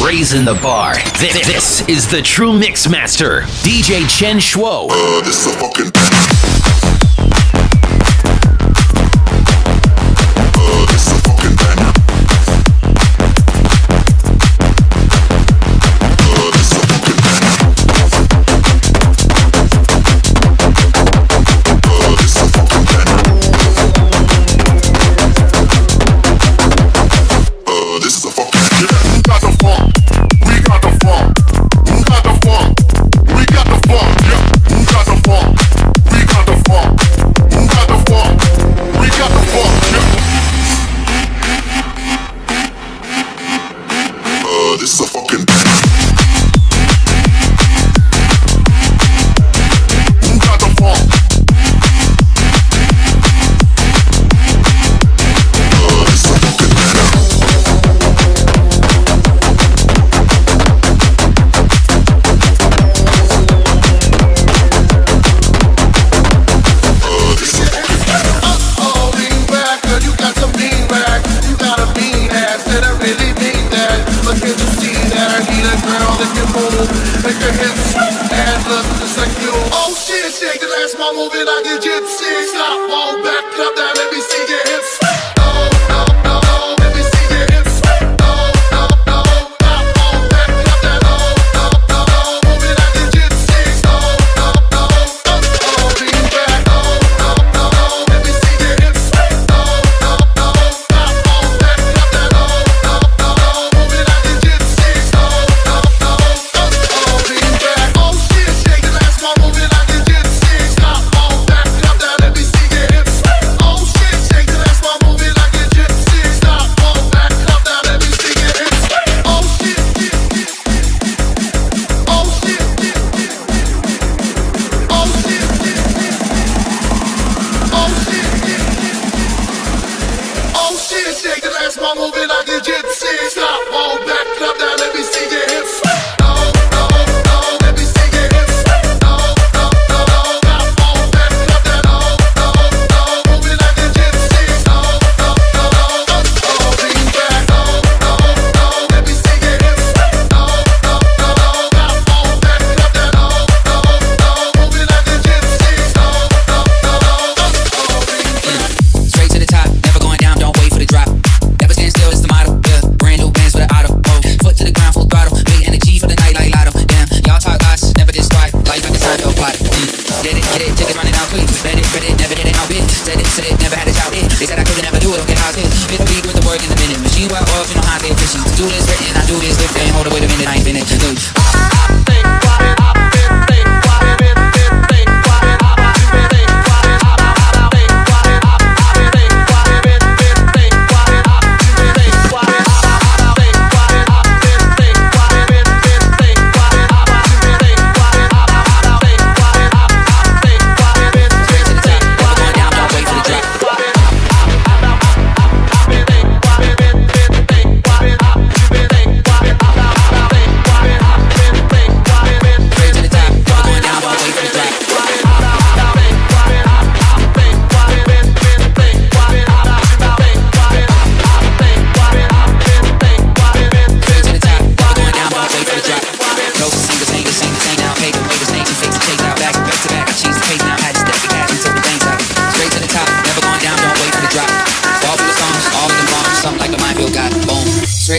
raising the bar. This is the true mix master, DJ Chen Shuo. This is a fucking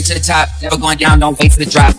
to the top, never going down, don't wait for the drop.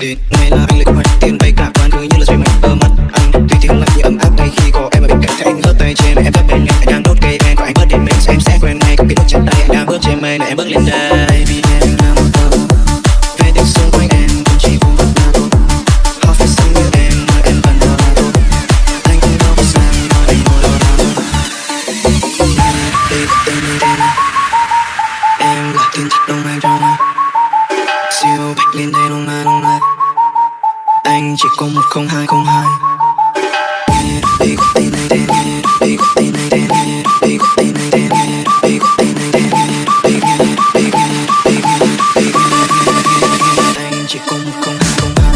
Ngày là anh lại có hoài tiền tay cả toàn cứ như là suy mạnh ở mặt anh. Tuy thì không lạnh như ấm áp ngay khi có em ở bên cạnh. Thấy anh hớt tay trên này em thấp bên anh đang đốt cây ven của anh bớt điện mình em sẽ quen ngay. Có cái nốt chặt tay anh đang bước trên mây này em bước lên đây. Baby em là một tờ về tình xung quanh em cũng chỉ vùng vật là tốt. Họ phải xinh như em mà em vẫn là tốt. Anh không đâu có sang mà anh ngồi đó là tốt. Baby tên em là thiên thật đông anh trong anh. Siêu bạch lên đây đông ai. Anh chỉ có 10202. Đi có tên này tên đi có tên này tên đi có tên này tên đi có tên này tên anh chỉ có 10202.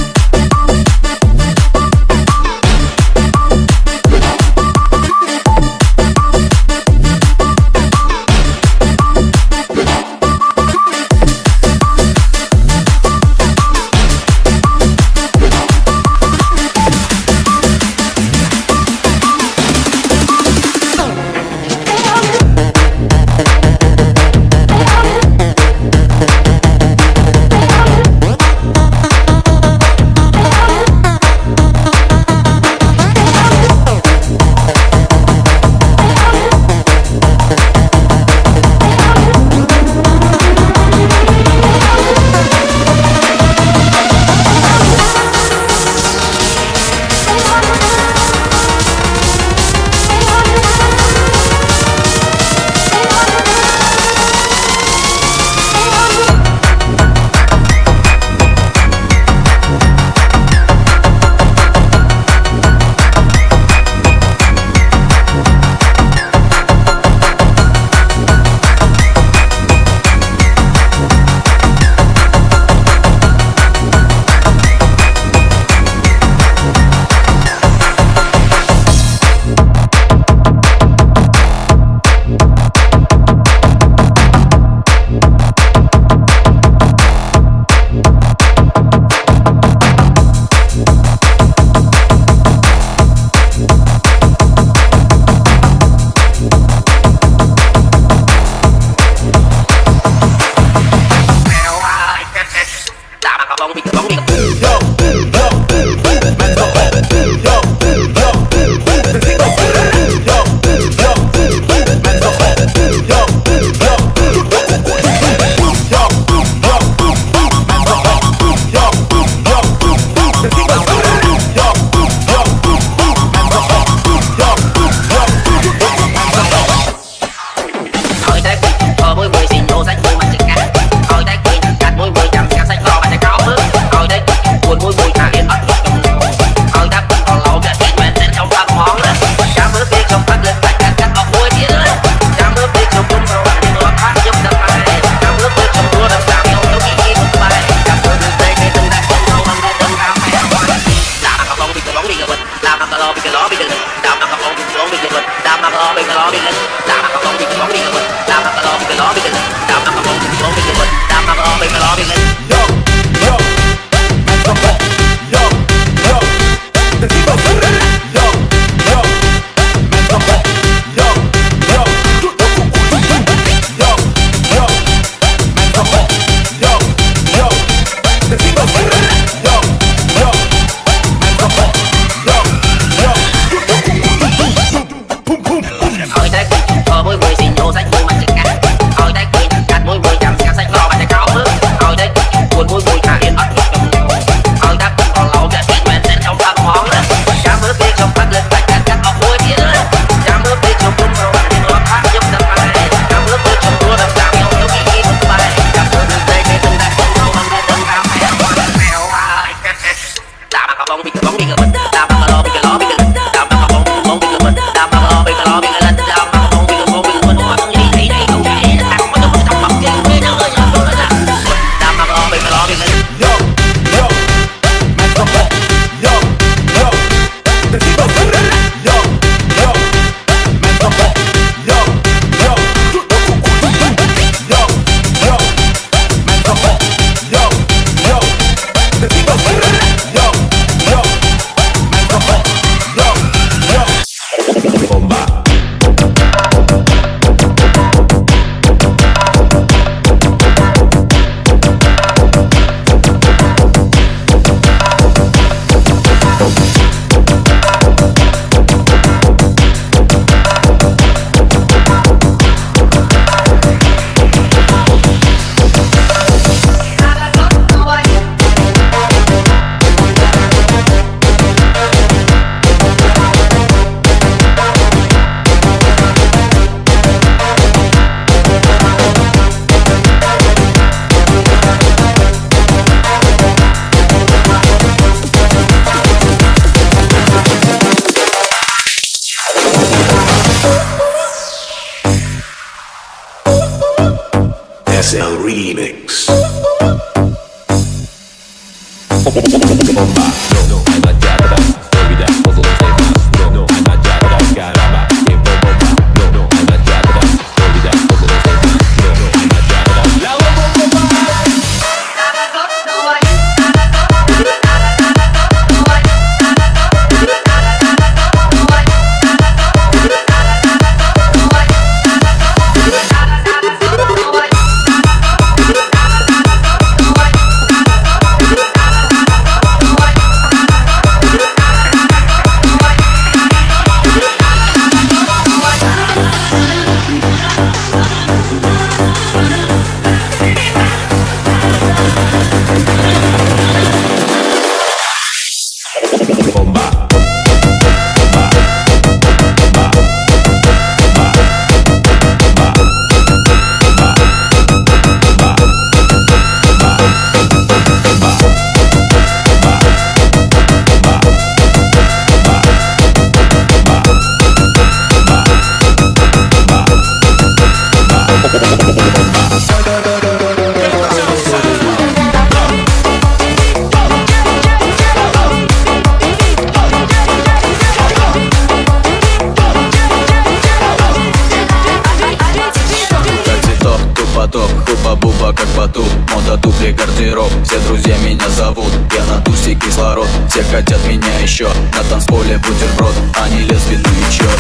Все друзья меня зовут, я на тусе кислород. Все хотят меня еще, на танцполе бутерброд. Они лесбий новичок.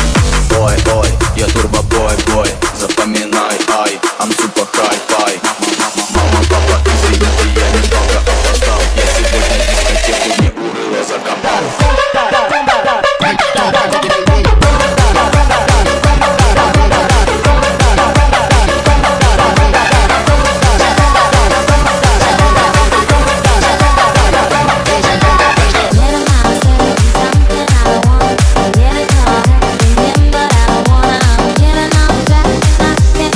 Бой, бой, я турбо-бой, запоминай, ай, I'm super high-fi. Мама, папа, извините, я немного опоздал. Я сегодня дискотеку не урыл, я закопал. Remember I wanna get it on back,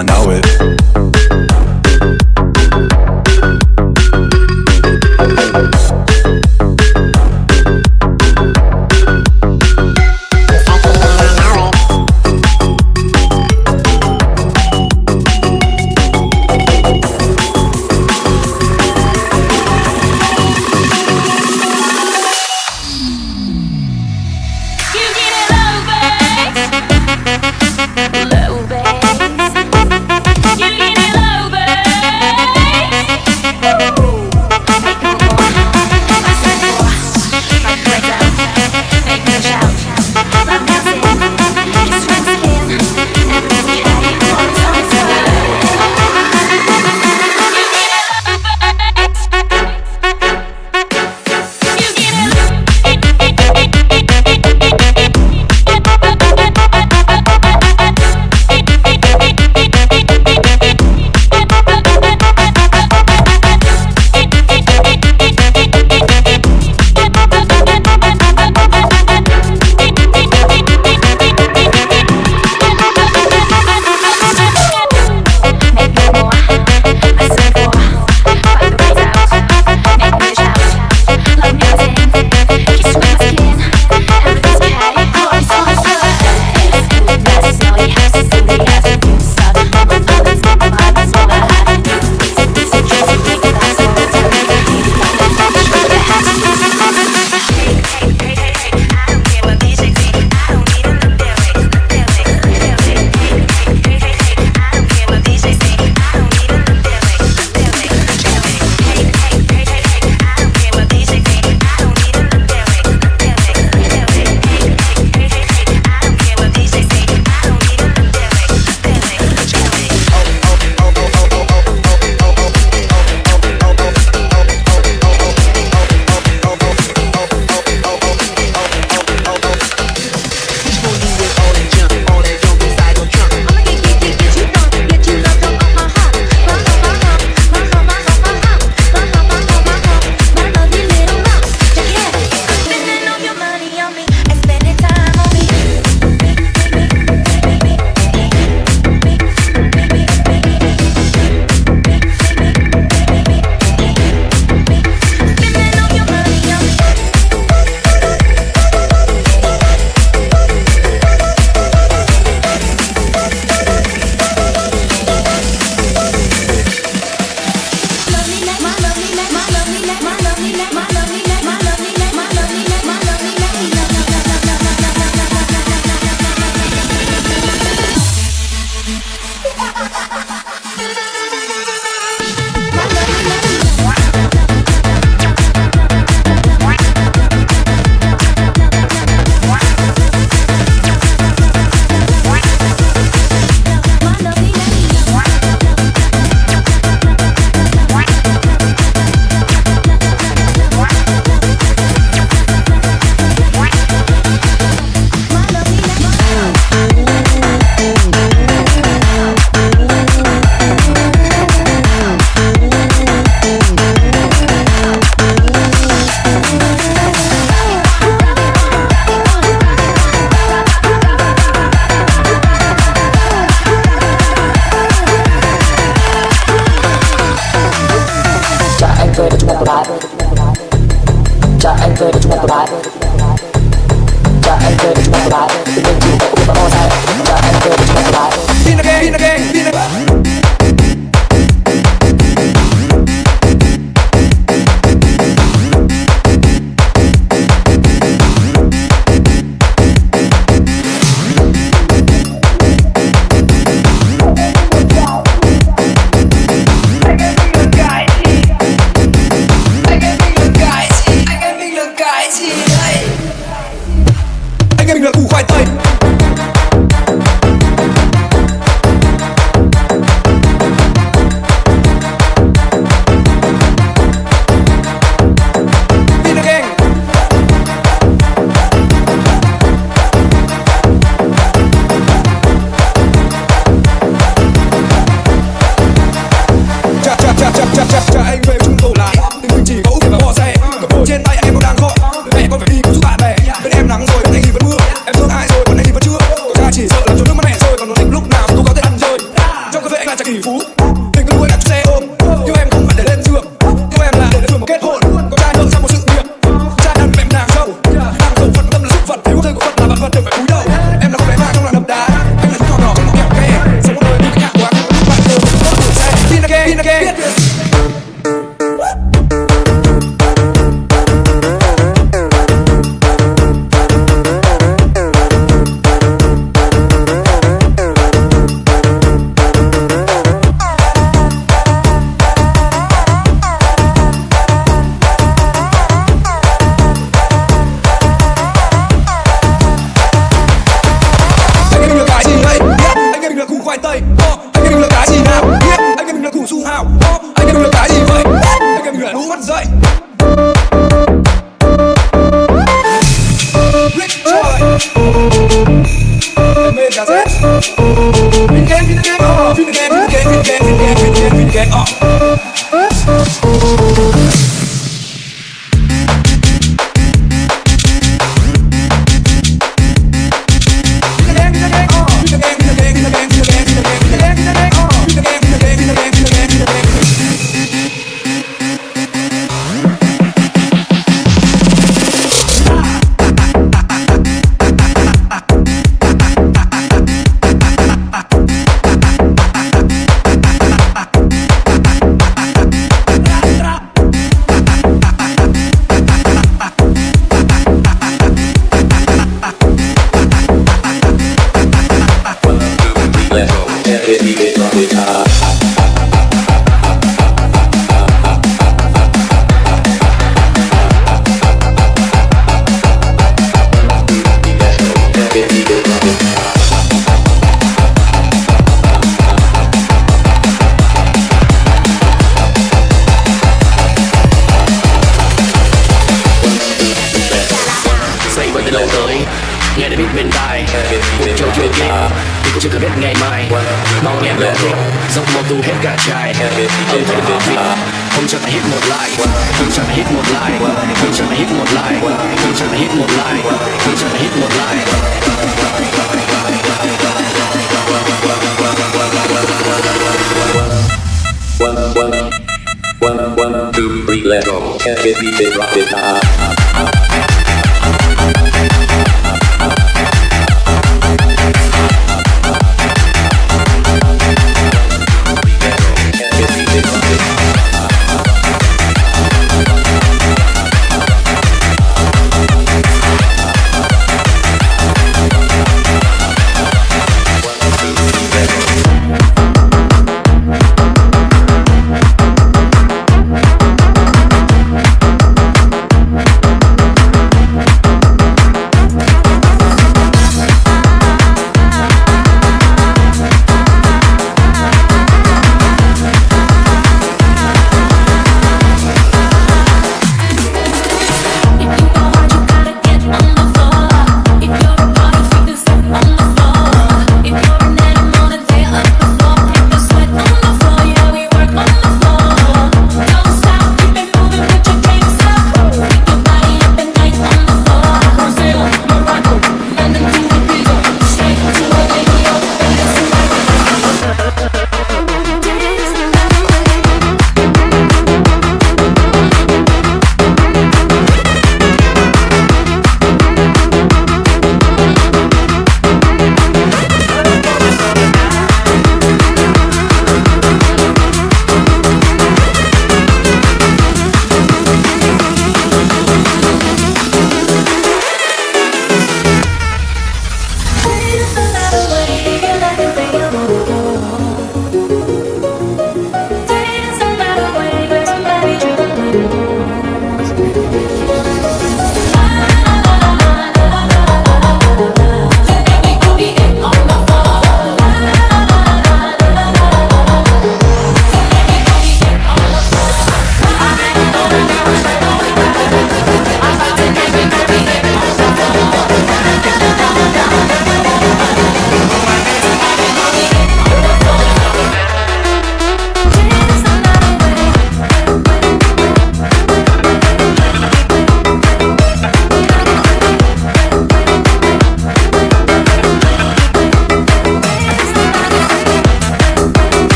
I know it. Cha anh về chung tổ lại nhưng mình chỉ có úp và bỏ xe. Cầm trên tay em còn đang khó. Mẹ con phải đi cùng giúp bạn bè. Bên em nắng rồi, bên anh thì vẫn mưa. Em thương ai rồi, còn Nghe để biết bên tai cuộc trò chuyện kia thì cũng chưa cần biết ngày mai. Mong em lỡ thích giống một tu hết cả trai. Âm thanh vào vị không cho mày hit một like, không cho mày hit một like, không cho mày hit một like, không cho mày hit một like, không cho mày hit một like. One, two, three, let's go. Can't get beat it, rock it,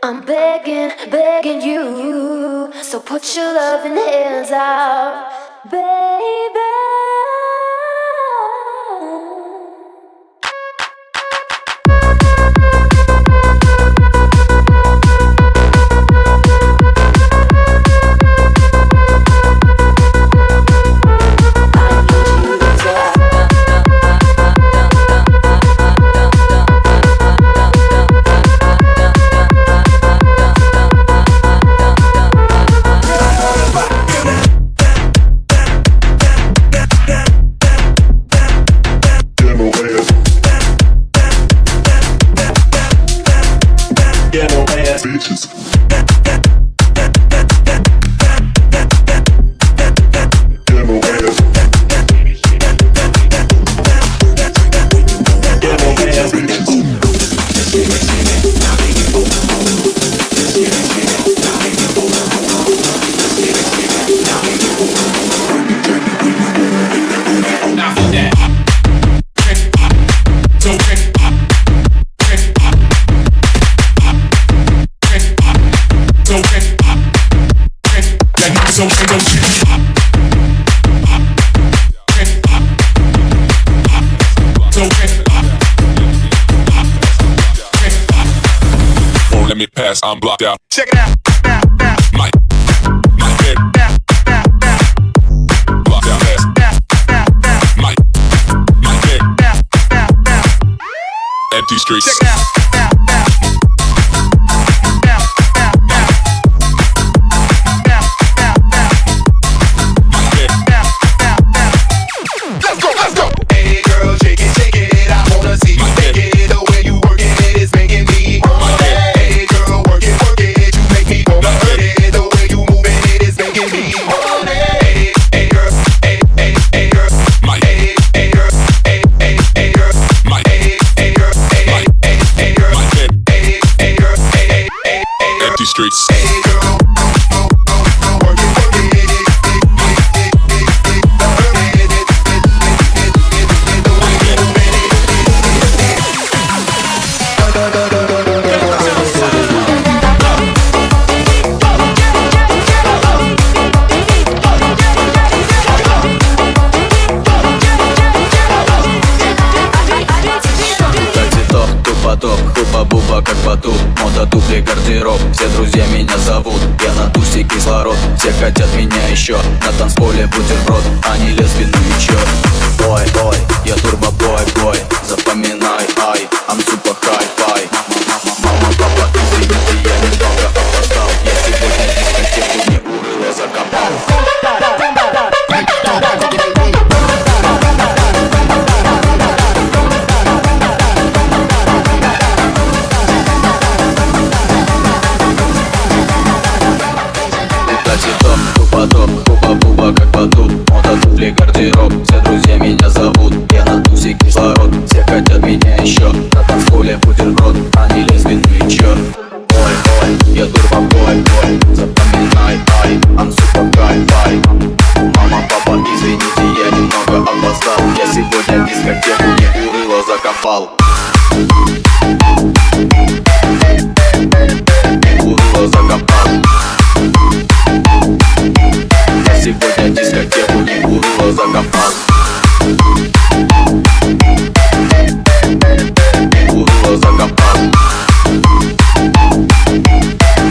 I'm begging, begging you, so put your loving hands out, baby. Bitches. Let me pass, I'm blocked out. Check it out. My head. Blocked out ass. My head. Empty streets. Check it out. Let's go. Hey girl, shake it. I wanna see you take it. The way you work it is making me want it. Hey girl, work it. You make me wanna hurt it. The way you moving it is making me want it. Hey girl, hey girl, My hey girl, hey girl, my hey girl, hey girl, my head. hey girl, hey Empty streets. hey girl. Work it. Хуба-буба как батут, мода туфли, гардероб. Все друзья меня зовут, я на тусе кислород. Все хотят меня еще, на танцполе бутерброд. Они лесбий новичок. Бой, я турбо-бой, запоминай, ай, I'm super high-fi. Мама, папа, извините, я немного опоздал. Я сегодня дискотеку не урыло закопал. Хуба-буба как батут, мода туфли, гардероб. Все друзья меня зовут, я на тусе кислород. Все хотят меня еще, на танцполе бутерброд. Они лесбий новичок. Бой, я турбо-бой, запоминай, ай, I'm super high-fi. Мама, папа, извините, я немного опоздал. Я сегодня дискотеку не урыло закопал. Урыло закопал. Я сегодня дискотеку не урыло закопал. Урыло закопал.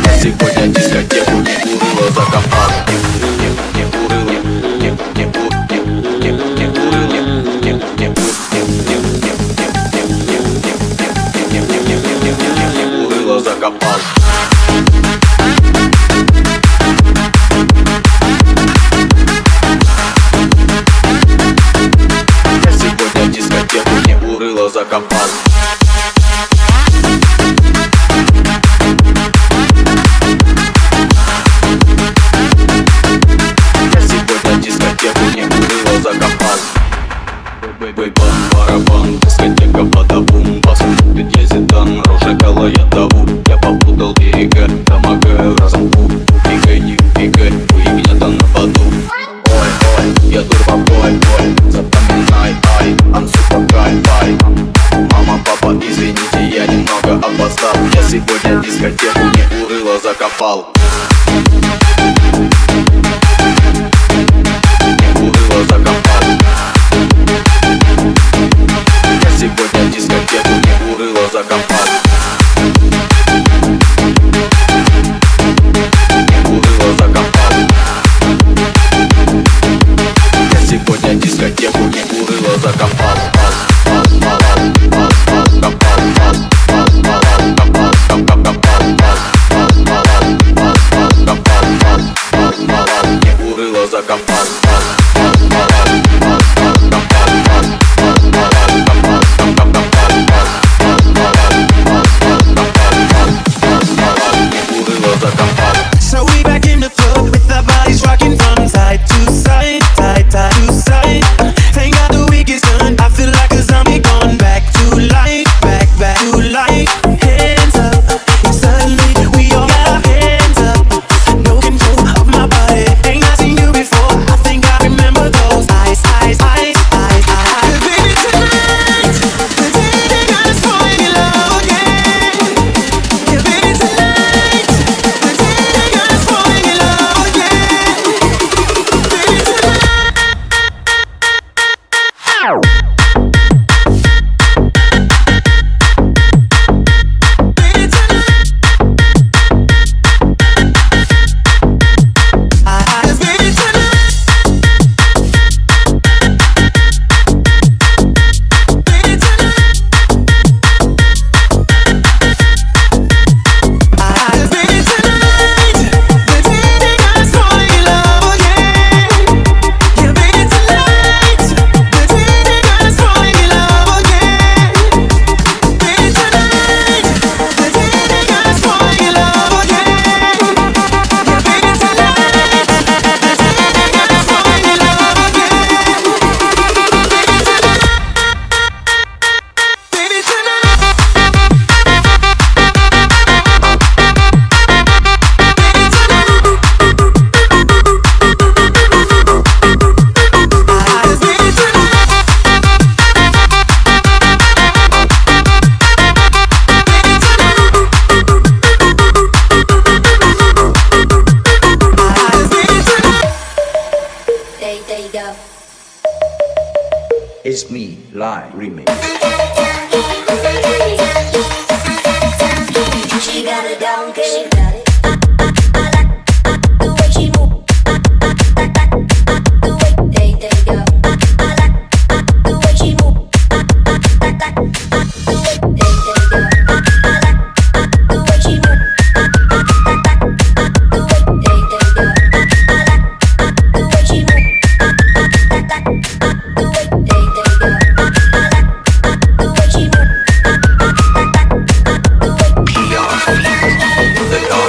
Я сегодня дискотеку не урыло закопал. Не урыло закопал. Закопал. Я сегодня дискотеку не урыло закопал. Бэй-бэй-бам-барабан, дискотека бада-бум. Пацаны, я зидан, рожа кала я даву. Я попутал берега, помогаю разумку. Убегай, не убегай, вы меня там на поду. Ой, я турбо-бой, запоминай, ай, I'm super high-fi. Мама, закопал. Урыло закопал. Я сегодня дискотеку не урыло закопал. Урыло закопал. Я сегодня дискотеку не урыло закопал. So we back in the club with our bodies rocking from side to side, side to side. Thank God the week is done. I feel like a zombie gone back to life, back to life. Hands up, and suddenly we all got our hands up. No control of my body. Ain't I seen you before? I think I remember those eyes. Baby, tonight, the day they got us falling in love again. Yeah, baby, tonight, the day they got us falling in love again. Baby, tonight. Baby, tonight. Baby, tonight. Baby, tonight. Baby, tonight, the day they got us falling in love again. Yeah, baby, tonight, the day they got us falling in love again. Baby, tonight, the day they got us falling in love again. Yeah, baby, tonight, the day they got us falling in love again. Baby, tonight. There you go. It's me, live remix. She got a donkey. I like the way she move. The way there you go. I like the way she move. The way there you go. I like the way she move. The way there you go. I like the way she move. The way there you go. I like the way she move. The